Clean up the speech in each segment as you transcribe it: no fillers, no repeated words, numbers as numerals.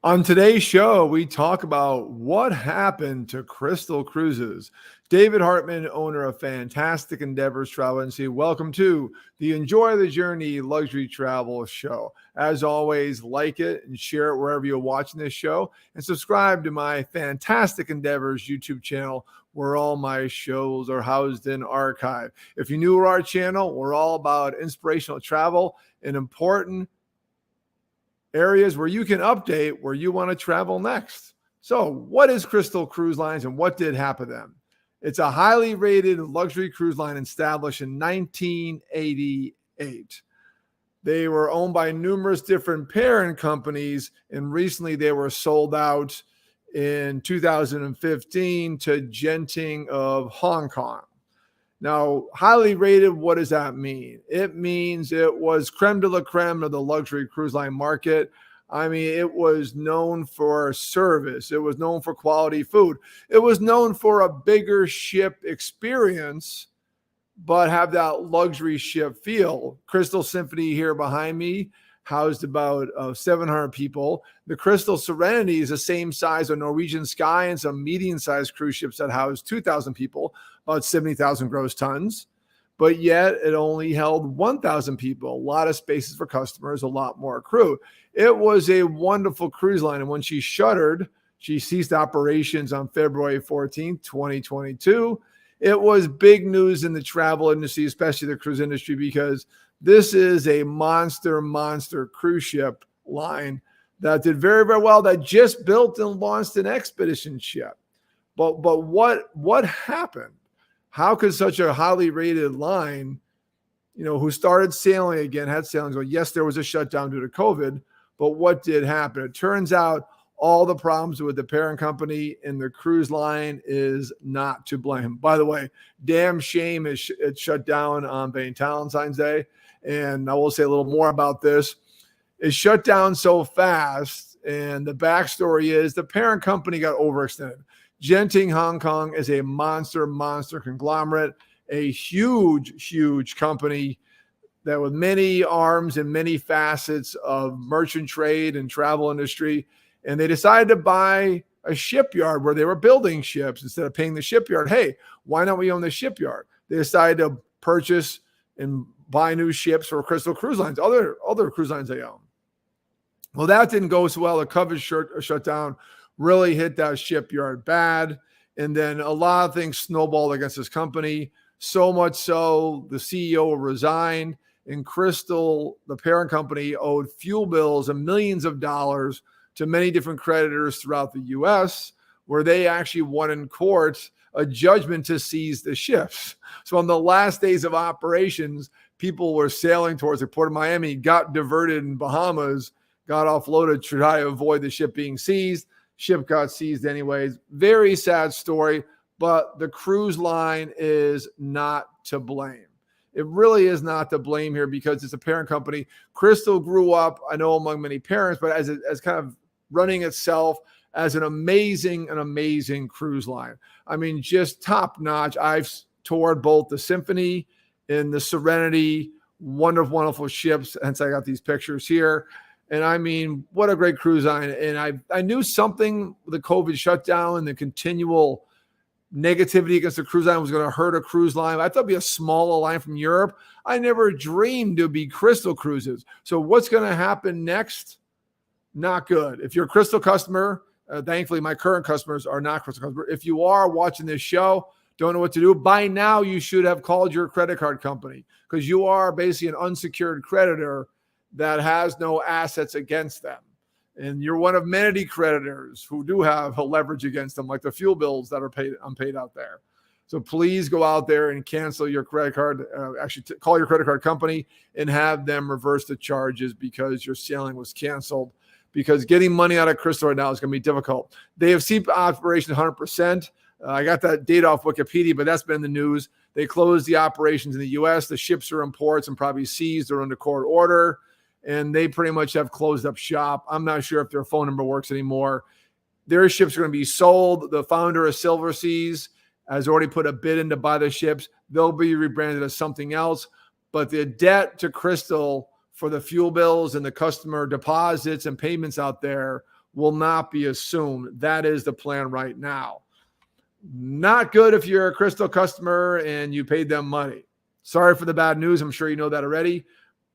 On today's show, we talk about what happened to Crystal Cruises. David Hartman, owner of Fantastic Endeavors Travel Agency. Welcome to the Enjoy the Journey Luxury Travel Show. As always, like it and share it wherever you're watching this show, and subscribe to my Fantastic Endeavors YouTube channel where all my shows are housed in archive. If you're new to our channel, we're all about inspirational travel and important areas where you can update where you want to travel next. So, what is Crystal Cruise Lines and what did happen to them? It's a highly rated luxury cruise line established in 1988. They were owned by numerous different parent companies, and recently they were sold out in 2015 to Genting of Hong Kong. Now, highly rated, what does that mean? It means it was creme de la creme of the luxury cruise line market. I mean, it was known for service. It was known for quality food. It was known for a bigger ship experience, but have that luxury ship feel. Crystal Symphony here behind me housed about 700 people. The Crystal Serenity is the same size of Norwegian Sky and some medium-sized cruise ships that house 2,000 people, about 70,000 gross tons. But yet it only held 1,000 people, a lot of spaces for customers, a lot more crew. It was a wonderful cruise line. And when she shuttered, she ceased operations on February 14th, 2022. It was big news in the travel industry, especially the cruise industry, because this is a monster cruise ship line that did very, very well, that just built and launched an expedition ship. But what happened? How could such a highly rated line, who started sailing again, had sailings? Well, yes, there was a shutdown due to COVID, but what did happen? It turns out all the problems with the parent company and the cruise line is not to blame. By the way, damn shame it shut down on Valentine's Day. And I will say a little more about this. It shut down so fast, and the backstory is the parent company got overextended. Genting Hong Kong is a monster conglomerate, a huge company that with many arms and many facets of merchant trade and travel industry. And they decided to buy a shipyard where they were building ships instead of paying the shipyard. Hey, why don't we own the shipyard? They decided to purchase and buy new ships for Crystal Cruise Lines, other cruise lines they own. Well, that didn't go so well. The COVID shutdown really hit that shipyard bad. And then a lot of things snowballed against this company, so much so the CEO resigned, and Crystal, the parent company, owed fuel bills and millions of dollars to many different creditors throughout the U.S., where they actually won in court a judgment to seize the ships. So on the last days of operations, people were sailing towards the port of Miami, got diverted in Bahamas, got offloaded to try to avoid the ship being seized. Ship got seized anyways. Very sad story, but the cruise line is not to blame. It really is not to blame here because it's a parent company. Crystal grew up, I know, among many parents, but as kind of running itself as an amazing cruise line. I mean, just top notch. I've toured both the Symphony and the Serenity, wonderful ships. Hence, I got these pictures here. And I mean, what a great cruise line. And I knew something with the COVID shutdown and the continual negativity against the cruise line was going to hurt a cruise line. I thought it'd be a smaller line from Europe. I never dreamed it would be Crystal Cruises. So what's going to happen next? Not good. If you're a Crystal customer, thankfully my current customers are not Crystal customers. If you are watching this show, don't know what to do, by now you should have called your credit card company because you are basically an unsecured creditor that has no assets against them. And you're one of many creditors who do have a leverage against them, like the fuel bills that are unpaid out there. So please go out there and cancel your credit card. Call your credit card company and have them reverse the charges because your sailing was canceled. Because getting money out of Crystal right now is going to be difficult. They have ceased operations 100%. I got that data off Wikipedia, but that's been in the news. They closed the operations in the U.S. The ships are in ports and probably seized or under court order. And they pretty much have closed up shop. I'm not sure if their phone number works anymore. Their ships are going to be sold. The founder of Silver Seas has already put a bid in to buy the ships. They'll be rebranded as something else. But the debt to Crystal for the fuel bills and the customer deposits and payments out there will not be assumed. That is the plan right now. Not good if you're a Crystal customer and you paid them money. Sorry for the bad news. I'm sure you know that already.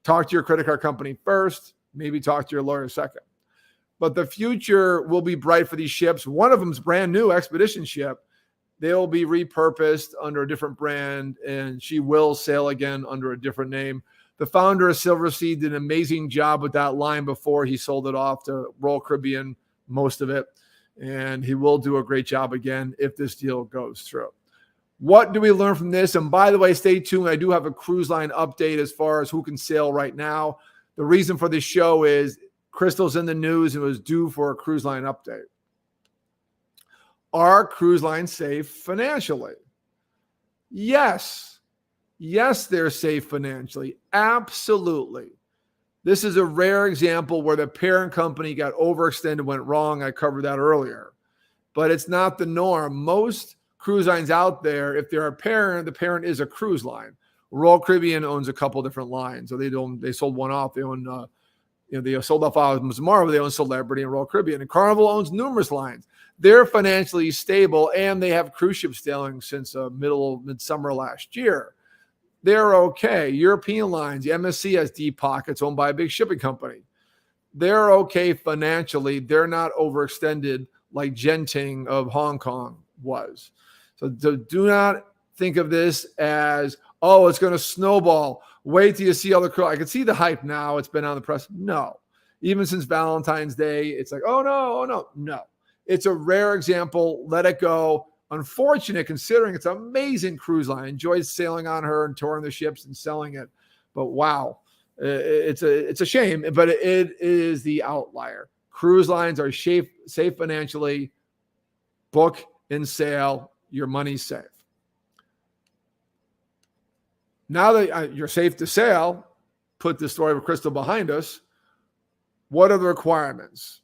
Talk to your credit card company first. Maybe talk to your lawyer second. But the future will be bright for these ships. One of them is brand new, Expedition ship. They'll be repurposed under a different brand, and she will sail again under a different name. The founder of Silversea did an amazing job with that line before he sold it off to Royal Caribbean, most of it. And he will do a great job again if this deal goes through. What do we learn from this? And by the way, stay tuned. I do have a cruise line update as far as who can sail right now. The reason for this show is Crystal's in the news and was due for a cruise line update. Are cruise lines safe financially? Yes. Yes, they're safe financially. Absolutely. This is a rare example where the parent company got overextended, went wrong. I covered that earlier. But it's not the norm. Most cruise lines out there, if they're a parent, the parent is a cruise line. Royal Caribbean owns a couple different lines. So they sold one off. They own they sold off Marvel. They own Celebrity and Royal Caribbean. And Carnival owns numerous lines. They're financially stable, and they have cruise ships sailing since midsummer last year. They're okay. European lines, the MSC has deep pockets owned by a big shipping company. They're okay financially. They're not overextended like Genting of Hong Kong was. So do not think of this as, oh, it's going to snowball. Wait till you see all the crew. I can see the hype now. It's been on the press. No. Even since Valentine's Day, it's like, oh, no. No. It's a rare example. Let it go. Unfortunate considering it's an amazing cruise line. Enjoyed sailing on her and touring the ships and selling it. But wow, it's a shame, but it is the outlier. Cruise lines are safe financially. Book and sail. Your money's safe. Now that you're safe to sail, put the story of Crystal behind us. What are the requirements?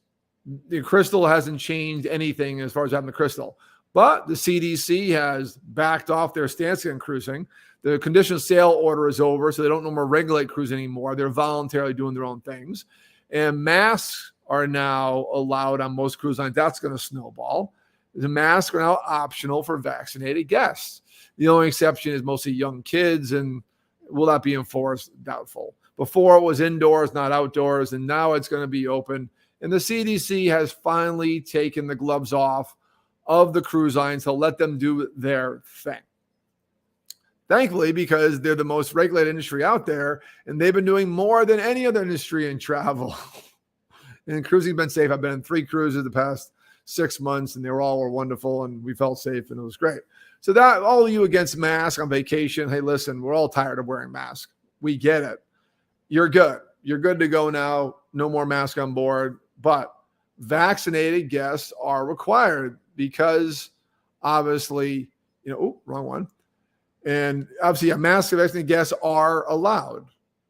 The Crystal hasn't changed anything as far as having the Crystal. But the CDC has backed off their stance on cruising. The conditional sail order is over, so they don't no more regulate cruising anymore. They're voluntarily doing their own things. And masks are now allowed on most cruise lines. That's going to snowball. The masks are now optional for vaccinated guests. The only exception is mostly young kids, and will that be enforced? Doubtful. Before it was indoors, not outdoors, and now it's going to be open. And the CDC has finally taken the gloves off of the cruise lines to let them do their thing. Thankfully, because they're the most regulated industry out there, and they've been doing more than any other industry in travel. And cruising's been safe. I've been in 3 cruises the past 6 months, and they were wonderful, and we felt safe, and it was great. So that all of you against masks on vacation, hey, listen, we're all tired of wearing masks. We get it. You're good. You're good to go now. No more mask on board. But vaccinated guests are required because obviously, wrong one. And obviously, mask vaccinated guests are allowed.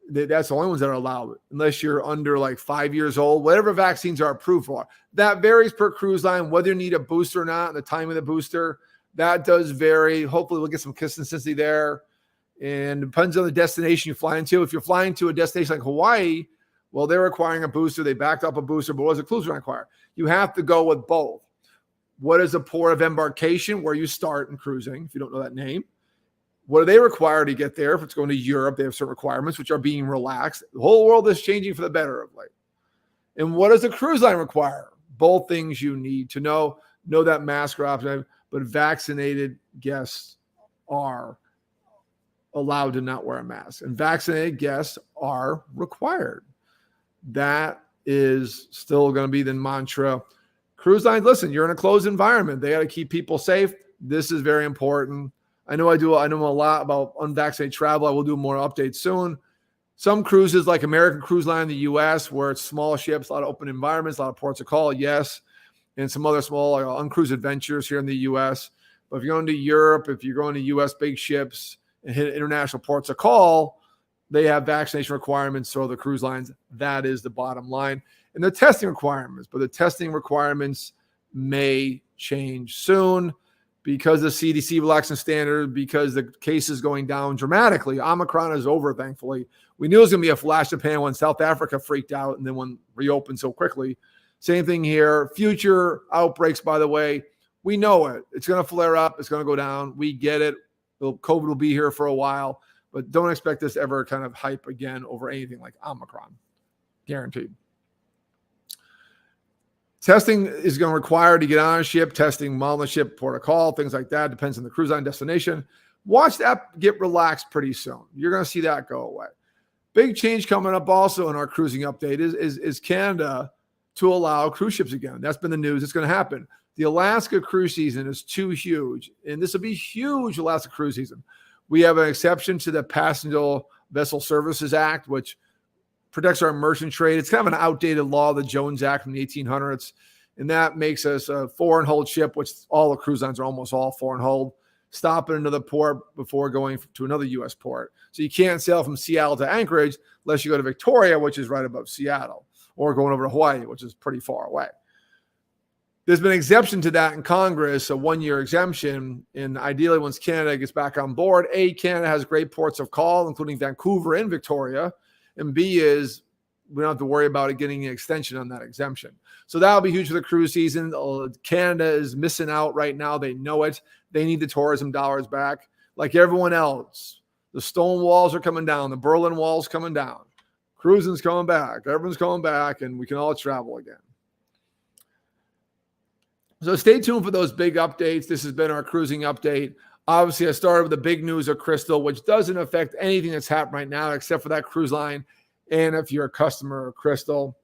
That's the only ones that are allowed, unless you're under like 5 years old, whatever vaccines are approved for. That varies per cruise line, whether you need a booster or not, and the time of the booster. That does vary. Hopefully, we'll get some consistency there. And depends on the destination you fly into. If you're flying to a destination like Hawaii, well, they're requiring a booster. They backed up a booster, but what does a cruise line require? You have to go with both. What is a port of embarkation where you start in cruising, if you don't know that name? What do they require to get there? If it's going to Europe, they have certain requirements, which are being relaxed. The whole world is changing for the better of late. And what does a cruise line require? Both things you need to know. Know that mask are optional, but vaccinated guests are allowed to not wear a mask. And vaccinated guests are required. That is still going to be the mantra. Cruise lines, listen, you're in a closed environment. They got to keep people safe. This is very important. I know a lot about unvaccinated travel. I will do more updates soon. Some cruises like American Cruise Line in the U.S., where it's small ships, a lot of open environments, a lot of ports of call, yes. And some other small uncruised adventures here in the U.S. But if you're going to Europe, if you're going to U.S. big ships and hit international ports of call, they have vaccination requirements. So the cruise lines, that is the bottom line. And the testing requirements. But the testing requirements may change soon because the CDC relaxing standard, because the case is going down dramatically. Omicron is over, thankfully. We knew it was going to be a flash in the pan when South Africa freaked out and then when reopened so quickly. Same thing here. Future outbreaks, by the way, we know it. It's going to flare up. It's going to go down. We get it. COVID will be here for a while, but don't expect this ever kind of hype again over anything like Omicron. Guaranteed. Testing is going to require to get on a ship, testing while on the ship, port of call, things like that. Depends on the cruise line destination. Watch that get relaxed pretty soon. You're going to see that go away. Big change coming up also in our cruising update is Canada to allow cruise ships again. That's been the news. It's going to happen. The Alaska cruise season is too huge, and this will be huge Alaska cruise season. We have an exception to the Passenger Vessel Services Act, which protects our merchant trade. It's kind of an outdated law, the Jones Act from the 1800s, and that makes us a foreign hold ship, which all the cruise lines are almost all foreign hold, stopping into the port before going to another U.S. port. So you can't sail from Seattle to Anchorage unless you go to Victoria, which is right above Seattle, or going over to Hawaii, which is pretty far away. There's been an exemption to that in Congress, a one-year exemption, and ideally once Canada gets back on board, A, Canada has great ports of call, including Vancouver and Victoria, and B is we don't have to worry about it getting an extension on that exemption. So that'll be huge for the cruise season. Canada is missing out right now. They know it. They need the tourism dollars back like everyone else. The stone walls are coming down. The Berlin Wall's coming down. Cruising's coming back. Everyone's coming back, and we can all travel again. So stay tuned for those big updates. This has been our cruising update. Obviously, I started with the big news of Crystal, which doesn't affect anything that's happening right now except for that cruise line. And if you're a customer of Crystal,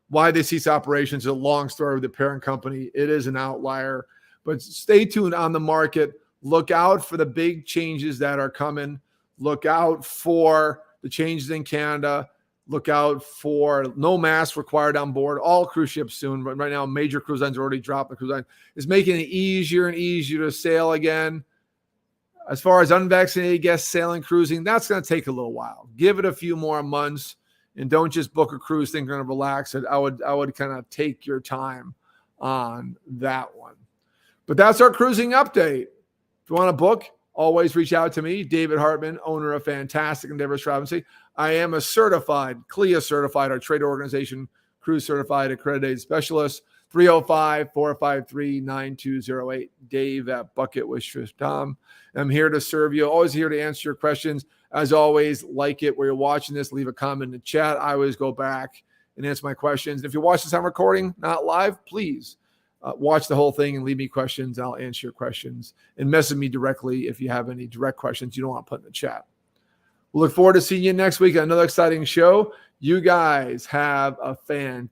why they cease operations is a long story with the parent company. It is an outlier. But stay tuned on the market. Look out for the big changes that are coming. Look out for the changes in Canada. Look out for no masks required on board all cruise ships soon. But right now, major cruise lines already dropped. The cruise line is making it easier and easier to sail again. As far as unvaccinated guests sailing, cruising, that's going to take a little while. Give it a few more months, and don't just book a cruise thinking you're going to relax it. I would kind of take your time on that one. But that's our cruising update. If you want to book, always reach out to me, David Hartman, owner of Fantastic Endeavors Travel Agency. I am a certified, CLIA certified, our trade organization, cruise certified accredited specialist. 305-453-9208. Dave at bucketwith.com. I'm here to serve you. Always here to answer your questions. As always, like it where you're watching this. Leave a comment in the chat. I always go back and answer my questions. If you watch this on recording, not live, please watch the whole thing and leave me questions. I'll answer your questions. And message me directly if you have any direct questions you don't want to put in the chat. We'll look forward to seeing you next week on another exciting show. You guys have a fantastic